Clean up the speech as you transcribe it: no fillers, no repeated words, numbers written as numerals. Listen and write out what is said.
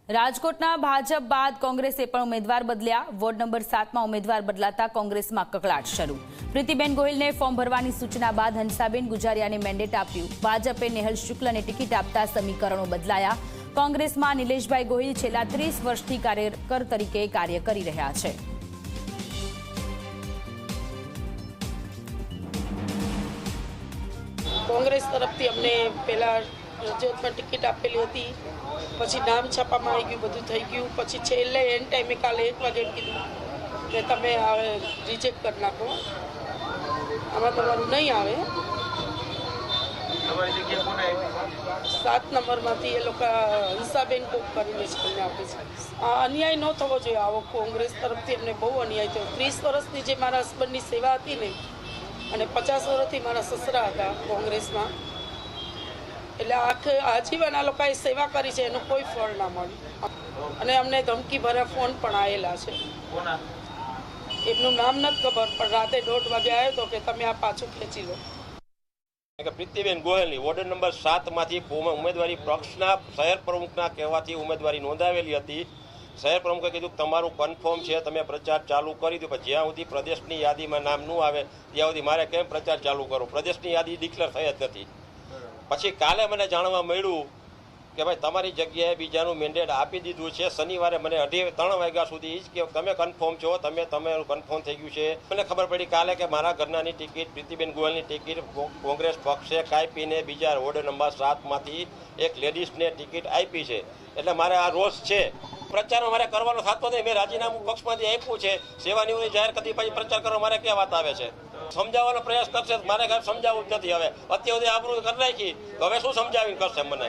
રાજકોટના ભાજપ બાદ કોંગ્રેસે પણ ઉમેદવાર બદલ્યા। વોર્ડ નંબર 7માં ઉમેદવાર બદલાતા કોંગ્રેસમાં કકળાટ શરૂ। પ્રીતિબેન ગોહિલને ફોર્મ ભરવાની સૂચના બાદ હંસાબેન ગુજારિયાને મેન્ડેટ આપ્યું। ભાજપે નેહલ શુક્લને ટિકિટ આપતા સમીકરણો બદલાયા। કોંગ્રેસમાં નિલેશભાઈ ગોહિલ છેલ્લા 30 વર્ષથી કાર્યકર તરીકે કાર્ય કરી રહ્યા છે। કોંગ્રેસ તરફથી અમને પહેલા રજૂઆતમાં ટિકિટ આપેલી હતી, પછી નામ છાપામાં આવી ગયું, બધું થઈ ગયું। પછી છેલ્લે એન્ડ ટાઈમે કાલે 1 વાગે કીધું કે તમે રિજેક્ટ કરી નાખો, આમાં તમારું નહીં આવે। 7 નંબરમાંથી એ લોકો હંસાબેન કોક કરીને છોડીને આપે છે। આ અન્યાય ન થવો જોઈએ। આવો કોંગ્રેસ તરફથી અમને બહુ અન્યાય થયો। 30 વર્ષની જે મારા હસબન્ડની સેવા હતી ને, અને 50 વર્ષથી મારા સસરા હતા કોંગ્રેસમાં, એટલે આજીવન આ લોકોએ સેવા કરી છે, એનું કોઈ ફળ ના મળ્યું। અને અમને ધમકી ભર્યા ફોન પણ આવેલા છે। એમનું નામ નથી ખબર, પણ રાતે 1:30 વાગે આવ્યો હતો કે તમે આ પાછું ખેંચી લો। પ્રીતિબેન ગોહિલની વોર્ડ નંબર 7માંથી ઉમેદવારી પક્ષના શહેર પ્રમુખના કહેવાથી ઉમેદવારી નોંધાવેલી હતી। શહેર પ્રમુખે કીધું કે તમારું કન્ફર્મ છે, તમે પ્રચાર ચાલુ કરી દો, પણ જ્યાં સુધી પ્રદેશની યાદીમાં નામ ન આવે ત્યાં સુધી મારે કેમ પ્રચાર ચાલુ કરો? પ્રદેશની યાદી ડિક્લેર થઈ જ નથી। પછી કાલે મને જાણવા મળ્યું કે ભાઈ તમારી જગ્યાએ બીજાનું મેન્ડેટ આપી દીધું છે। શનિવારે મને 2:30 વાગ્યા સુધી જ કે તમે કન્ફર્મ છો, તમારું કન્ફર્મ થઈ ગયું છે। મને ખબર પડી કાલે કે મારા ઘરનાની ટિકિટ, પ્રીતિબેન ગોહિલની ટિકિટ કોંગ્રેસ પક્ષે કાપીને બીજા વોર્ડ નંબર 7માંથી એક લેડીઝને ટિકિટ આપી છે। એટલે મારે આ રોષ છે। પ્રચારમાં મારે કરવાનો થતો નથી। મેં રાજીનામું પક્ષમાંથી આપ્યું છે। સેવાનિવૃત્તિ જાહેર કરી પછી પ્રચાર કરવા મારે ક્યાં વાત આવે છે? સમજાવવાનો પ્રયાસ કરશે, મારે સમજાવવું જ નથી। હવે અત્યાર સુધી આબરૂ કરી નાખી, હવે શું સમજાવીને કરશે મને?